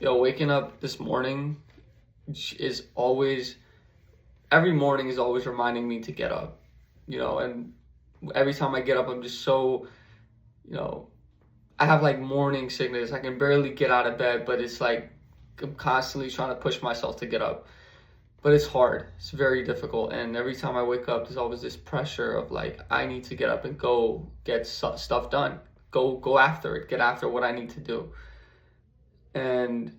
Waking up this morning is always, every morning is always reminding me to get up, and every time I get up, I'm just so, you know, I have like morning sickness. I can barely get out of bed, but it's like I'm constantly trying to push myself to get up. But it's hard. It's very difficult. And every time I wake up, there's always this pressure of like, I need to get up and go get stuff done. Go after it. Get after what I need to do. And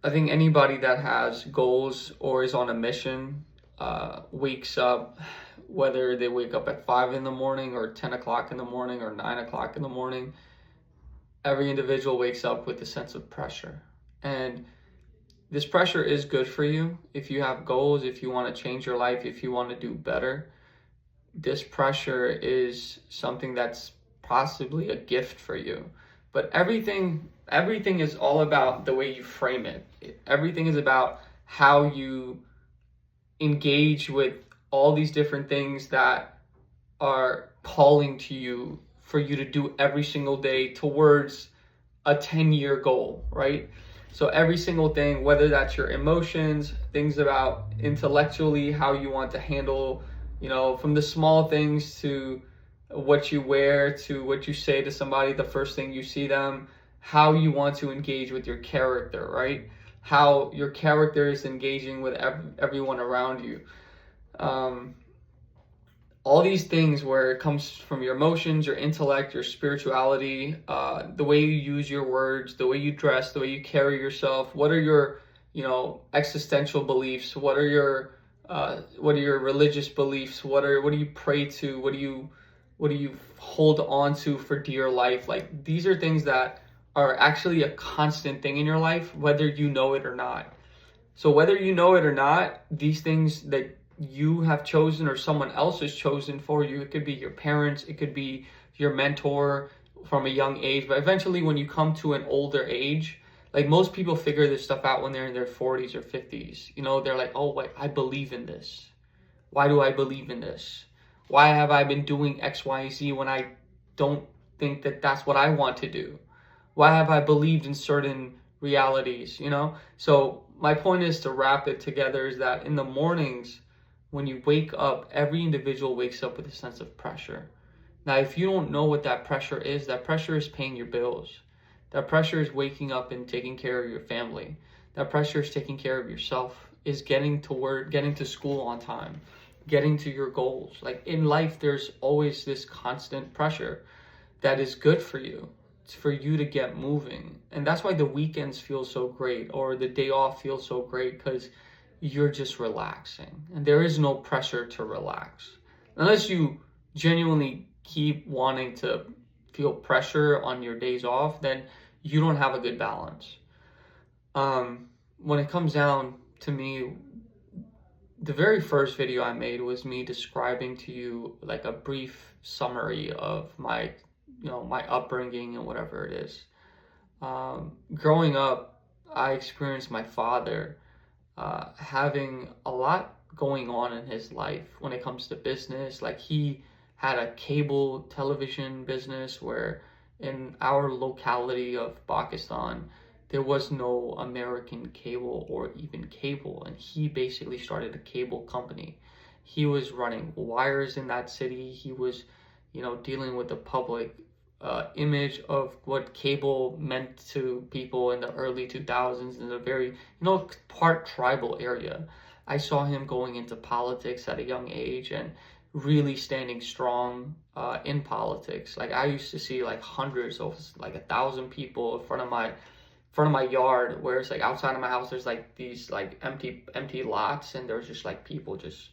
I think anybody that has goals or is on a mission wakes up, whether they wake up at 5 in the morning or 10 o'clock in the morning or 9 o'clock in the morning, every individual wakes up with a sense of pressure. And this pressure is good for you if you have goals, if you want to change your life, if you want to do better. This pressure is something that's possibly a gift for you. But everything is all about the way you frame it. Everything is about how you engage with all these different things that are calling to you for you to do every single day towards a 10-year goal, right? So every single thing, whether that's your emotions, things about intellectually, how you want to handle, from the small things to what you wear, to what you say to somebody the first thing you see them, how you want to engage with your character, right? How your character is engaging with everyone around you. Um, all these things where it comes from your emotions, your intellect, your spirituality, the way you use your words, the way you dress, the way you carry yourself. What are your, existential beliefs? What are your religious beliefs? What do you pray to? What do you hold on to for dear life? Like, these are things that are actually a constant thing in your life, whether you know it or not. So whether you know it or not, these things that you have chosen or someone else has chosen for you, it could be your parents, it could be your mentor from a young age, but eventually when you come to an older age, like most people figure this stuff out when they're in their 40s or 50s. They're like, oh wait, I believe in this. Why do I believe in this? Why have I been doing X, Y, Z when I don't think that that's what I want to do? Why have I believed in certain realities? So my point is to wrap it together is that in the mornings, when you wake up, every individual wakes up with a sense of pressure. Now, if you don't know what that pressure is, that pressure is paying your bills. That pressure is waking up and taking care of your family. That pressure is taking care of yourself, is getting to work, getting to school on time, getting to your goals. Like in life, there's always this constant pressure that is good for you. It's for you to get moving. And that's why the weekends feel so great or the day off feels so great, because you're just relaxing. And there is no pressure to relax. Unless you genuinely keep wanting to feel pressure on your days off, then you don't have a good balance. When it comes down to me, the very first video I made was me describing to you like a brief summary of my upbringing and whatever it is. Growing up, I experienced my father having a lot going on in his life when it comes to business. Like he had a cable television business where in our locality of Pakistan, there was no American cable or even cable, and he basically started a cable company. He was running wires in that city. He was, dealing with the public image of what cable meant to people in the early 2000s in a very, part tribal area. I saw him going into politics at a young age and really standing strong in politics. Like I used to see like hundreds of like 1,000 people in front of my yard, where it's like outside of my house there's like these like empty lots, and there's just like people just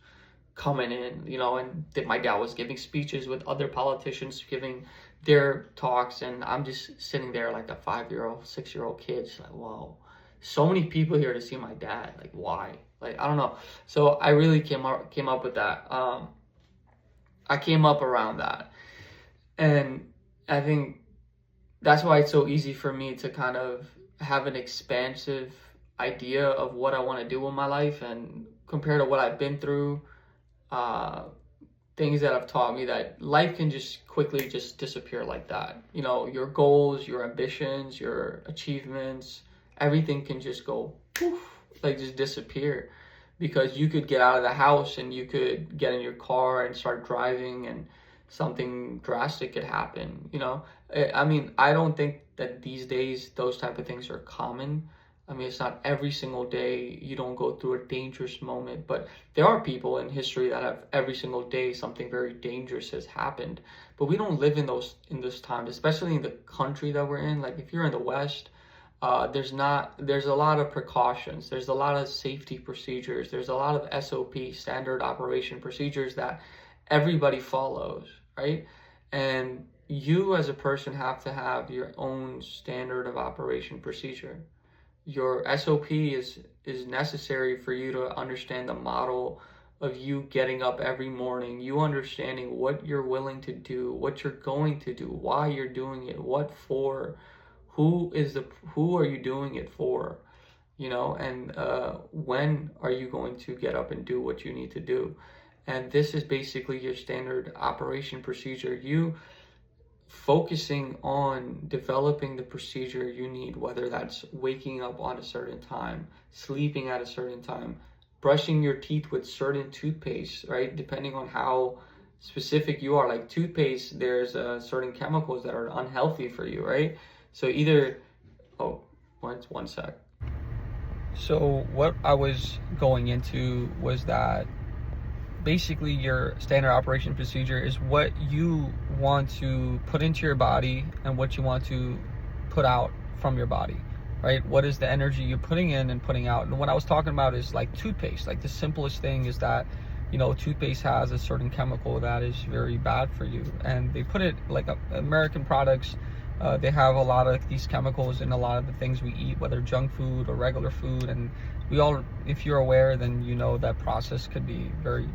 coming in, and my dad was giving speeches with other politicians giving their talks, and I'm just sitting there like a 5-year-old, 6-year-old kid, just like, whoa, so many people here to see my dad. Like, why? Like, I don't know. So I really came up with that. I came up around that, and I think that's why it's so easy for me to kind of have an expansive idea of what I want to do in my life, and compared to what I've been through, things that have taught me that life can just quickly just disappear like that. Your goals, your ambitions, your achievements, everything can just go poof, like just disappear, because you could get out of the house and you could get in your car and start driving and something drastic could happen, you know? I mean, I don't think that these days those type of things are common. I mean, it's not every single day you don't go through a dangerous moment, but there are people in history that have every single day something very dangerous has happened. But we don't live in those times, especially in the country that we're in. Like if you're in the West, there's a lot of precautions, there's a lot of safety procedures, there's a lot of SOP, standard operation procedures, that everybody follows, right? And you as a person have to have your own standard of operation procedure. Your SOP is necessary for you to understand the model of you getting up every morning, you understanding what you're willing to do, what you're going to do, why you're doing it, what for, who are you doing it for, you know, and when are you going to get up and do what you need to do. And this is basically your standard operation procedure. You focusing on developing the procedure you need, whether that's waking up on a certain time, sleeping at a certain time, brushing your teeth with certain toothpaste, right? Depending on how specific you are. Like toothpaste, there's certain chemicals that are unhealthy for you, right? So either, oh, one sec. So what I was going into was that basically your standard operation procedure is what you want to put into your body and what you want to put out from your body, right? What is the energy you're putting in and putting out? And what I was talking about is like toothpaste. Like the simplest thing is that, you know, toothpaste has a certain chemical that is very bad for you, and they put it like American products. They have a lot of these chemicals in a lot of the things we eat, whether junk food or regular food. And we all, if you're aware, then you know that process could be very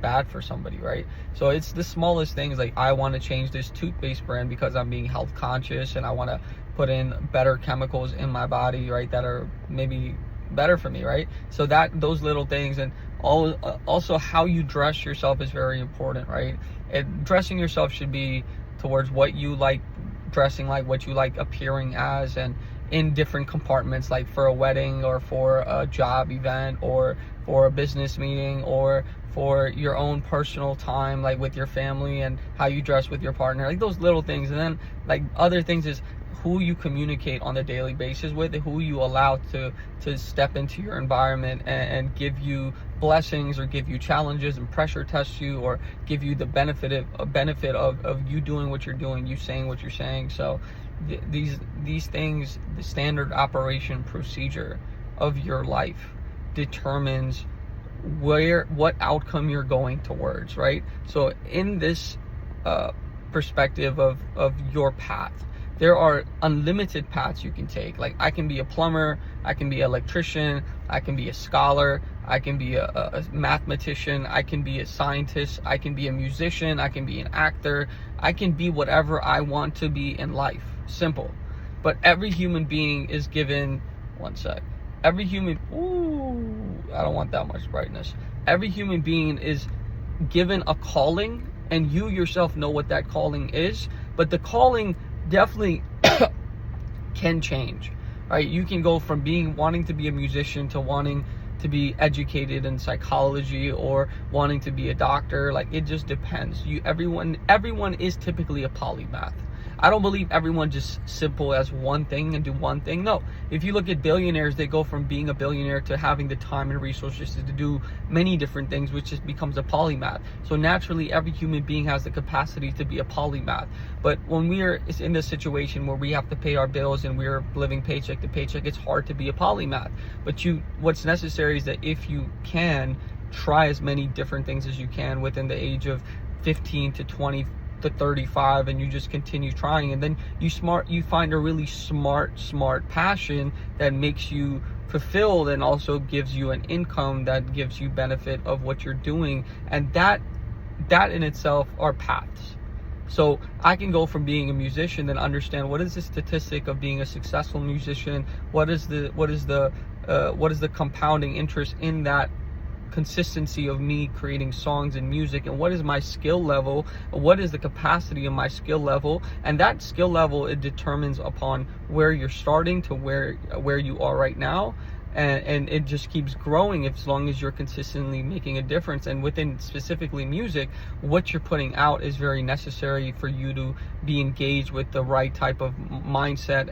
bad for somebody, right? So it's the smallest things, like I want to change this toothpaste brand because I'm being health conscious and I want to put in better chemicals in my body, right, that are maybe better for me, right? So that those little things. And also how you dress yourself is very important, right? And dressing yourself should be towards what you like dressing like, what you like appearing as, and in different compartments, like for a wedding or for a job event or for a business meeting or for your own personal time, like with your family, and how you dress with your partner, like those little things. And then like other things is who you communicate on a daily basis with, who you allow to step into your environment and give you blessings or give you challenges and pressure test you or give you the benefit of you doing what you're doing, you saying what you're saying. So these things, the standard operation procedure of your life determines what outcome you're going towards, right? So in this perspective of your path, there are unlimited paths you can take. Like I can be a plumber, I can be an electrician, I can be a scholar, I can be a mathematician, I can be a scientist, I can be a musician, I can be an actor, I can be whatever I want to be in life. Simple. But every human being is given, one sec, every human, I don't want that much brightness. Every human being is given a calling, and you yourself know what that calling is, but the calling definitely can change, right? You can go from wanting to be a musician to wanting to be educated in psychology or wanting to be a doctor. Like it just depends. Everyone is typically a polymath. I don't believe everyone just simple as one thing and do one thing. No, if you look at billionaires, they go from being a billionaire to having the time and resources to do many different things, which just becomes a polymath. So naturally, every human being has the capacity to be a polymath. But when we're in this situation where we have to pay our bills and we're living paycheck to paycheck, it's hard to be a polymath. But what's necessary is that if you can, try as many different things as you can within the age of 15 to 20 to 35, and you just continue trying, and then you find a really smart passion that makes you fulfilled and also gives you an income that gives you benefit of what you're doing. And that in itself are paths. So I can go from being a musician and understand what is the statistic of being a successful musician, what is the compounding interest in that consistency of me creating songs and music, and what is my skill level, what is the capacity of my skill level. And that skill level, it determines upon where you're starting to where you are right now. And it just keeps growing as long as you're consistently making a difference. And within specifically music, what you're putting out is very necessary for you to be engaged with the right type of mindset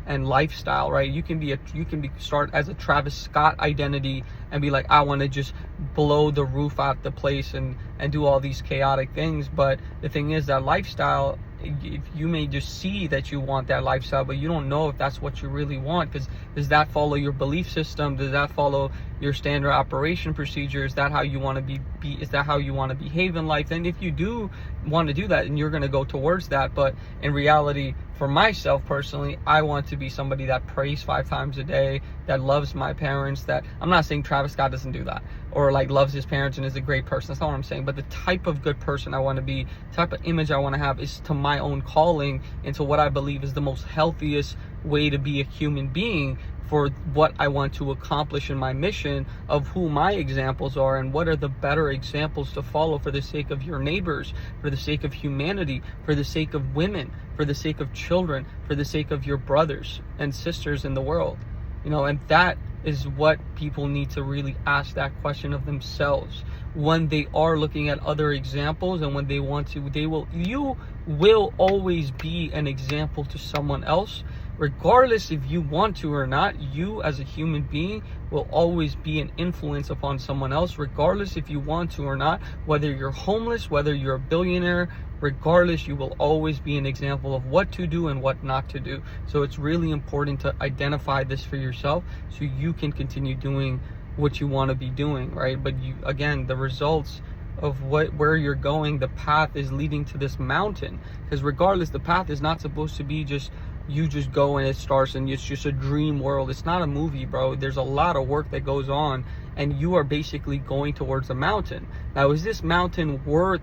and lifestyle, right? You can start as a Travis Scott identity and be like, I want to just blow the roof out the place and do all these chaotic things. But the thing is, that lifestyle, if you may just see that you want that lifestyle, but you don't know if that's what you really want, because does that follow your belief system? Does that follow your standard operation procedure? Is that how you want to be is that how you want to behave in life? And if you do want to do that, and you're going to go towards that. But in reality, for myself personally, I want to be somebody that prays 5 times a day, that loves my parents. That, I'm not saying Travis Scott doesn't do that, or like loves his parents and is a great person. That's not what I'm saying. But the type of good person I want to be, the type of image I want to have, is to my own calling, into what I believe is the most healthiest way to be a human being, for what I want to accomplish in my mission, of who my examples are, and what are the better examples to follow for the sake of your neighbors, for the sake of humanity, for the sake of women, for the sake of children, for the sake of your brothers and sisters in the world. And that is what people need to really ask that question of themselves when they are looking at other examples, and when they want to, you will always be an example to someone else. Regardless if you want to or not, you as a human being will always be an influence upon someone else, regardless if you want to or not. Whether you're homeless, whether you're a billionaire, regardless, you will always be an example of what to do and what not to do. So it's really important to identify this for yourself, so you can continue doing what you want to be doing, right? But you, again, the results of where you're going, the path is leading to this mountain. Because regardless, the path is not supposed to be just you just go and it starts and it's just a dream world. It's not a movie, bro. There's a lot of work that goes on, and you are basically going towards a mountain. Now, is this mountain worth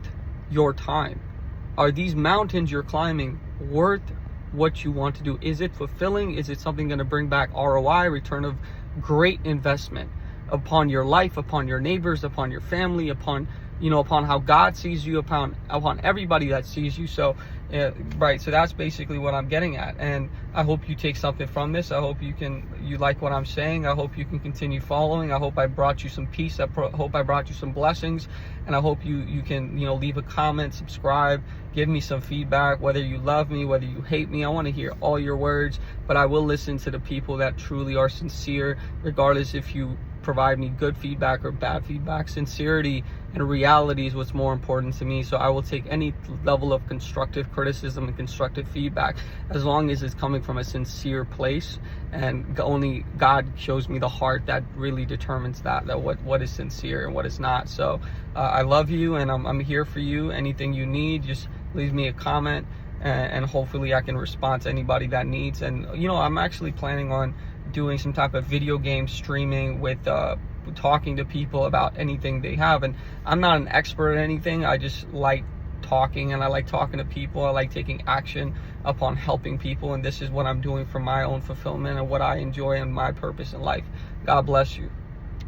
your time? Are these mountains you're climbing worth what you want to do? Is it fulfilling? Is it something going to bring back ROI, return of great investment upon your life, upon your neighbors, upon your family, upon how God sees you, upon everybody that sees you? So right, so that's basically what I'm getting at, and I hope you take something from this. I hope you like what I'm saying. I hope you can continue following. I hope I brought you some peace. I hope I brought you some blessings, and I hope you can leave a comment, subscribe, give me some feedback, whether you love me, whether you hate me. I want to hear all your words, but I will listen to the people that truly are sincere, regardless if you provide me good feedback or bad feedback. Sincerity and reality is what's more important to me. So I will take any level of constructive criticism and constructive feedback, as long as it's coming from a sincere place, and only God shows me the heart that really determines that what is sincere and what is not. So I love you, and I'm here for you. Anything you need, just leave me a comment, and hopefully I can respond to anybody that needs. And I'm actually planning on doing some type of video game streaming with talking to people about anything they have. And I'm not an expert at anything. I just like talking, and I like talking to people. I like taking action upon helping people, and this is what I'm doing for my own fulfillment and what I enjoy and my purpose in life. God bless you.